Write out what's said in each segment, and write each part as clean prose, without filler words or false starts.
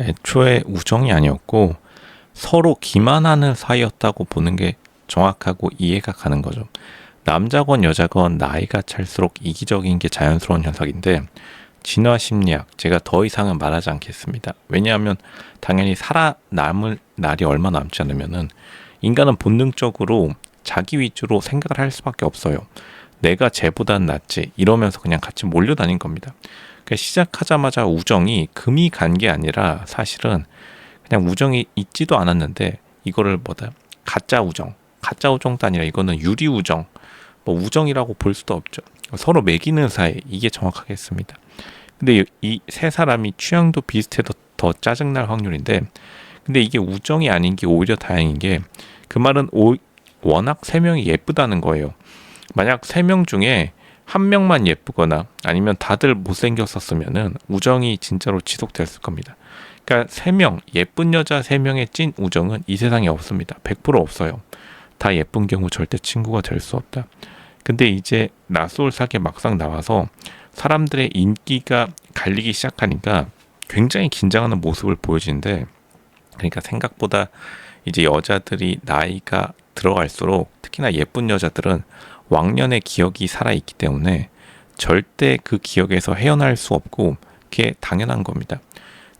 애초에 우정이 아니었고 서로 기만하는 사이였다고 보는 게 정확하고 이해가 가는 거죠. 남자건 여자건 나이가 찰수록 이기적인 게 자연스러운 현상인데 진화 심리학 제가 더 이상은 말하지 않겠습니다. 왜냐하면 당연히 살아남을 날이 얼마 남지 않으면은 인간은 본능적으로 자기 위주로 생각을 할 수밖에 없어요. 내가 쟤보단 낫지 이러면서 그냥 같이 몰려다닌 겁니다. 그러니까 시작하자마자 우정이 금이 간 게 아니라 사실은 그냥 우정이 있지도 않았는데 이거를 가짜 우정도 아니라 이거는 유리 우정, 뭐 우정이라고 볼 수도 없죠. 서로 매기는 사이 이게 정확하겠습니다. 근데 이 세 사람이 취향도 비슷해도 더 짜증날 확률인데 근데 이게 우정이 아닌 게 오히려 다행인 게 그 말은 워낙 세 명이 예쁘다는 거예요. 만약 세 명 중에 한 명만 예쁘거나 아니면 다들 못생겼었으면은 우정이 진짜로 지속됐을 겁니다. 그러니까 세 명, 예쁜 여자 세 명의 찐 우정은 이 세상에 없습니다. 100% 없어요. 다 예쁜 경우 절대 친구가 될 수 없다. 근데 이제 낯솔사계 막상 나와서 사람들의 인기가 갈리기 시작하니까 굉장히 긴장하는 모습을 보여지는데 그러니까 생각보다 이제 여자들이 나이가 들어갈수록 특히나 예쁜 여자들은 왕년의 기억이 살아있기 때문에 절대 그 기억에서 헤어날 수 없고 그게 당연한 겁니다.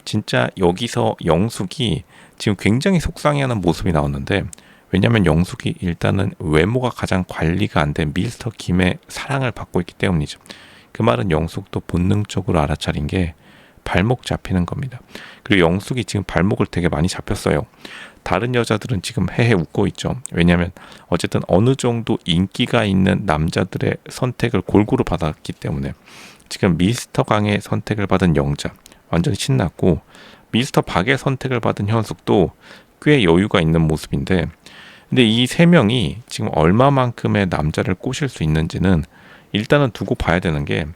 진짜 여기서 영숙이 지금 굉장히 속상해하는 모습이 나왔는데 왜냐하면 영숙이 일단은 외모가 가장 관리가 안 된 미스터 김의 사랑을 받고 있기 때문이죠. 그 말은 영숙도 본능적으로 알아차린 게 발목 잡히는 겁니다. 그리고 영숙이 지금 발목을 되게 많이 잡혔어요. 다른 여자들은 지금 헤헤 웃고 있죠. 왜냐하면 어쨌든 어느 정도 인기가 있는 남자들의 선택을 골고루 받았기 때문에 지금 미스터 강의 선택을 받은 영자 완전 신났고 미스터 박의 선택을 받은 현숙도 꽤 여유가 있는 모습인데 근데 이 세 명이 지금 얼마만큼의 남자를 꼬실 수 있는지는 일단은 두고 봐야 되는 게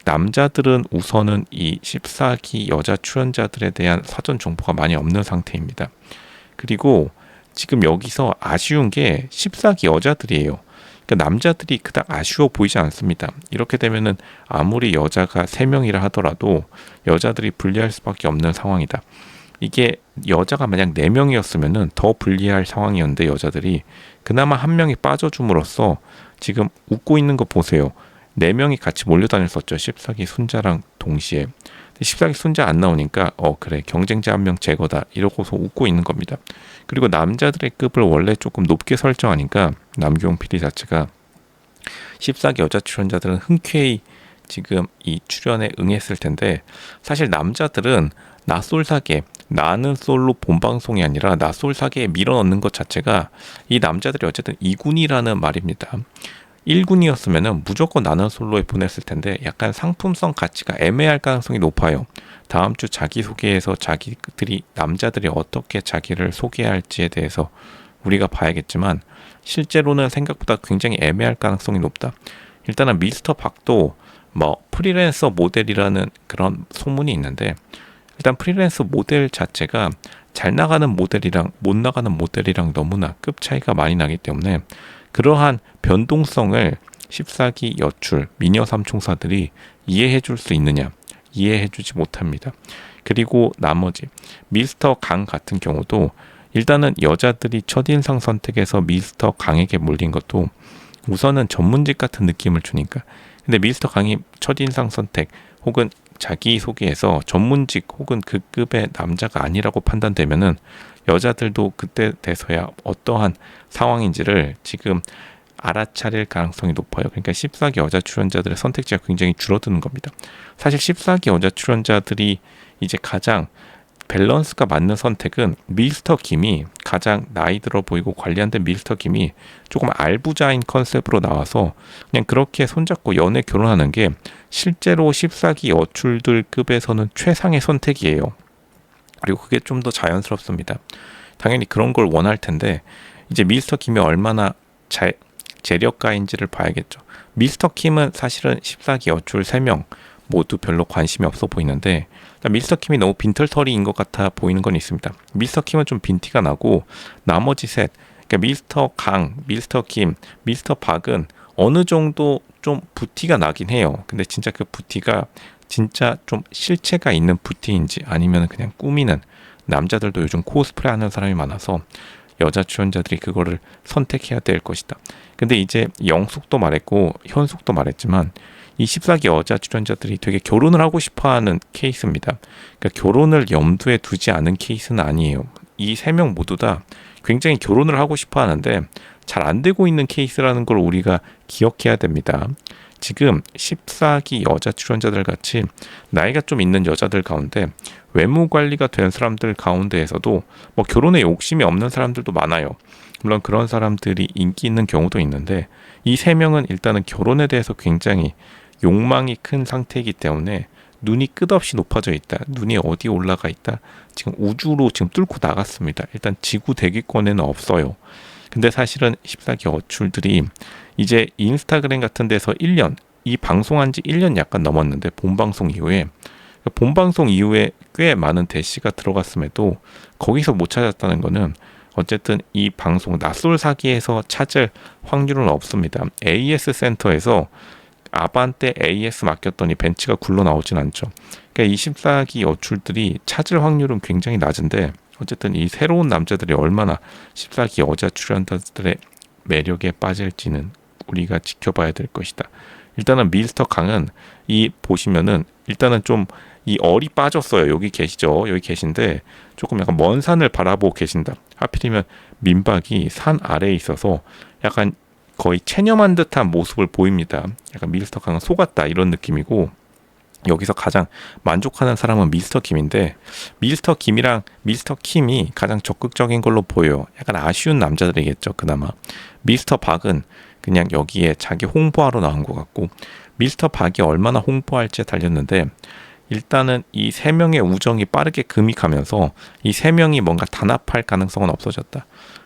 남자들은 우선은 이 14기 여자 출연자들에 대한 사전 정보가 많이 없는 상태입니다. 그리고 지금 여기서 아쉬운 게 14기 여자들이에요. 그러니까 남자들이 그닥 아쉬워 보이지 않습니다. 이렇게 되면은 아무리 여자가 3명이라 하더라도 여자들이 불리할 수밖에 없는 상황이다. 이게 여자가 만약 4명이었으면은 더 불리할 상황이었는데 여자들이 그나마 한 명이 빠져줌으로써 지금 웃고 있는 거 보세요. 4명이 같이 몰려다녔었죠. 14기 순자랑 동시에. 14기 순자 안 나오니까 그래 경쟁자 한 명 제거다 이러고서 웃고 있는 겁니다. 그리고 남자들의 급을 원래 조금 높게 설정하니까 남규용 PD 자체가 14기 여자 출연자들은 흔쾌히 지금 이 출연에 응했을 텐데 사실 남자들은 낯솔사계 나는 솔로 본방송이 아니라 낯솔사계에 밀어넣는 것 자체가 이 남자들이 어쨌든 2군이라는 말입니다. 1군이었으면 무조건 나는 솔로에 보냈을 텐데 약간 상품성 가치가 애매할 가능성이 높아요. 다음 주 자기소개에서 자기들이 남자들이 어떻게 자기를 소개할지에 대해서 우리가 봐야겠지만 실제로는 생각보다 굉장히 애매할 가능성이 높다. 일단은 미스터 박도 뭐 프리랜서 모델이라는 그런 소문이 있는데 일단 프리랜서 모델 자체가 잘 나가는 모델이랑 못 나가는 모델이랑 너무나 급 차이가 많이 나기 때문에 그러한 변동성을 14기 여출 미녀 삼총사들이 이해해 줄 수 있느냐 이해해 주지 못합니다. 그리고 나머지 미스터 강 같은 경우도 일단은 여자들이 첫인상 선택에서 미스터 강에게 몰린 것도 우선은 전문직 같은 느낌을 주니까 근데 미스터 강이 첫인상 선택 혹은 자기소개에서 전문직 혹은 그 급의 남자가 아니라고 판단되면은 여자들도 그때 돼서야 어떠한 상황인지를 지금 알아차릴 가능성이 높아요. 그러니까 14기 여자 출연자들의 선택지가 굉장히 줄어드는 겁니다. 사실 14기 여자 출연자들이 이제 가장 밸런스가 맞는 선택은 미스터 김이 가장 나이 들어 보이고 관리 안 된 미스터 김이 조금 알부자인 컨셉으로 나와서 그냥 그렇게 손잡고 연애 결혼하는 게 실제로 14기 여출들 급에서는 최상의 선택이에요. 그리고 그게 좀 더 자연스럽습니다. 당연히 그런 걸 원할 텐데 이제 미스터 김이 얼마나 재력가인지를 봐야겠죠. 미스터 김은 사실은 14기 여출 3명 모두 별로 관심이 없어 보이는데 미스터 킴이 너무 빈털터리인 것 같아 보이는 건 있습니다. 미스터 킴은 좀 빈티가 나고 나머지 셋 그러니까 미스터 강, 미스터 김, 미스터 박은 어느 정도 좀 부티가 나긴 해요. 근데 진짜 그 부티가 진짜 좀 실체가 있는 부티인지 아니면 그냥 꾸미는, 남자들도 요즘 코스프레 하는 사람이 많아서 여자 출연자들이 그거를 선택해야 될 것이다. 근데 이제 영숙도 말했고 현숙도 말했지만 이 14기 여자 출연자들이 되게 결혼을 하고 싶어하는 케이스입니다. 그러니까 결혼을 염두에 두지 않은 케이스는 아니에요. 이 세 명 모두 다 굉장히 결혼을 하고 싶어하는데 잘 안 되고 있는 케이스라는 걸 우리가 기억해야 됩니다. 지금 14기 여자 출연자들 같이 나이가 좀 있는 여자들 가운데 외모 관리가 된 사람들 가운데에서도 뭐 결혼에 욕심이 없는 사람들도 많아요. 물론 그런 사람들이 인기 있는 경우도 있는데 이 세 명은 일단은 결혼에 대해서 굉장히 욕망이 큰 상태이기 때문에 눈이 끝없이 높아져 있다. 눈이 어디 올라가 있다. 지금 우주로 지금 뚫고 나갔습니다. 일단 지구 대기권에는 없어요. 근데 사실은 14기 어출들이 이제 인스타그램 같은 데서 1년, 이 방송한 지 1년 약간 넘었는데 본방송 이후에 꽤 많은 대시가 들어갔음에도 거기서 못 찾았다는 거는 어쨌든 이 방송 낯솔 사기에서 찾을 확률은 없습니다. AS 센터에서 아반떼 AS 맡겼더니 벤츠가 굴러 나오진 않죠. 그러니까 24기 여출들이 찾을 확률은 굉장히 낮은데 어쨌든 이 새로운 남자들이 얼마나 14기 여자 출연자들의 매력에 빠질지는 우리가 지켜봐야 될 것이다. 일단은 미스터 강은 이 보시면은 일단은 좀 이 얼이 빠졌어요. 여기 계시죠? 여기 계신데 조금 약간 먼 산을 바라보고 계신다. 하필이면 민박이 산 아래에 있어서 약간 거의 체념한 듯한 모습을 보입니다. 약간 미스터 강은 속았다 이런 느낌이고 여기서 가장 만족하는 사람은 미스터 김인데 미스터 김이랑 미스터 킴이 가장 적극적인 걸로 보여요. 약간 아쉬운 남자들이겠죠. 그나마 미스터 박은 그냥 여기에 자기 홍보하러 나온 것 같고 미스터 박이 얼마나 홍보할지에 달렸는데 일단은 이 세 명의 우정이 빠르게 금이 가면서 이 세 명이 뭔가 단합할 가능성은 없어졌다.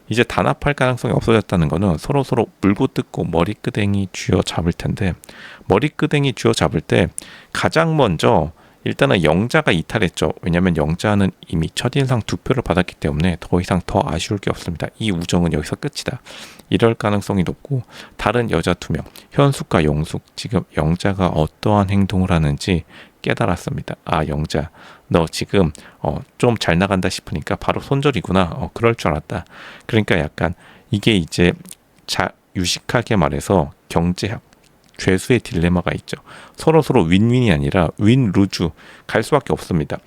이제 단합할 가능성이 없어졌다는 거는 서로 물고 뜯고 머리끄댕이 쥐어 잡을 텐데 머리끄댕이 쥐어 잡을 때 가장 먼저 일단은 영자가 이탈했죠. 왜냐하면 영자는 이미 첫인상 2표를 받았기 때문에 더 이상 더 아쉬울 게 없습니다. 이 우정은 여기서 끝이다. 이럴 가능성이 높고 다른 여자 2명 현숙과 영숙 지금 영자가 어떠한 행동을 하는지 깨달았습니다. 아 영자 너 지금 좀 잘 나간다 싶으니까 바로 손절이구나. 그럴 줄 알았다. 그러니까 약간 이게 이제 유식하게 말해서 경제학 죄수의 딜레마가 있죠. 서로 윈윈이 아니라 윈루즈 갈 수밖에 없습니다.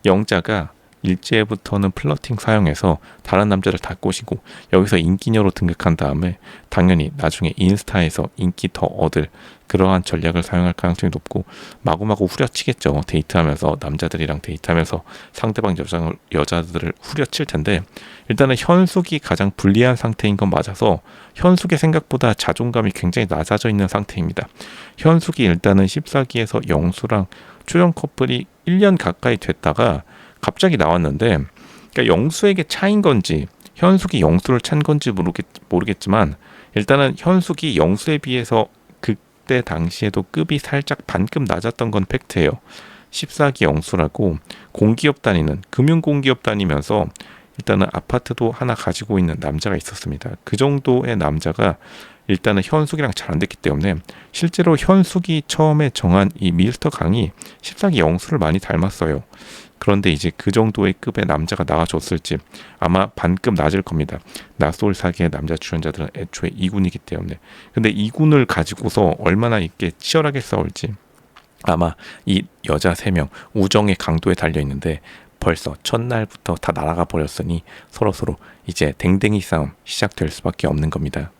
영자가 일제부터는 플러팅 사용해서 다른 남자를 다 꼬시고 여기서 인기녀로 등극한 다음에 당연히 나중에 인스타에서 인기 더 얻을 그러한 전략을 사용할 가능성이 높고 마구마구 후려치겠죠. 데이트하면서 남자들이랑 데이트하면서 상대방 여자들을 후려칠 텐데 일단은 현숙이 가장 불리한 상태인 건 맞아서 현숙의 생각보다 자존감이 굉장히 낮아져 있는 상태입니다. 현숙이 일단은 14기에서 영수랑 출연 커플이 1년 가까이 됐다가 갑자기 나왔는데 그러니까 영수에게 차인 건지 현숙이 영수를 찬 건지 모르겠지만 일단은 현숙이 영수에 비해서 그때 당시에도 급이 살짝 반급 낮았던 건 팩트예요. 14기 영수라고 공기업 다니는 금융공기업 다니면서 일단은 아파트도 하나 가지고 있는 남자가 있었습니다. 그 정도의 남자가 일단은 현숙이랑 잘 안 됐기 때문에 실제로 현숙이 처음에 정한 이 미스터 강이 14기 영수를 많이 닮았어요. 그런데 이제 그 정도의 급의 남자가 나와줬을지 아마 반급 낮을 겁니다. 낯솔 사기의 남자 출연자들은 애초에 2군이기 때문에. 근데 2군을 가지고서 얼마나 있게 치열하게 싸울지 아마 이 여자 3명 우정의 강도에 달려있는데 벌써 첫날부터 다 날아가 버렸으니 서로 이제 댕댕이 싸움 시작될 수밖에 없는 겁니다.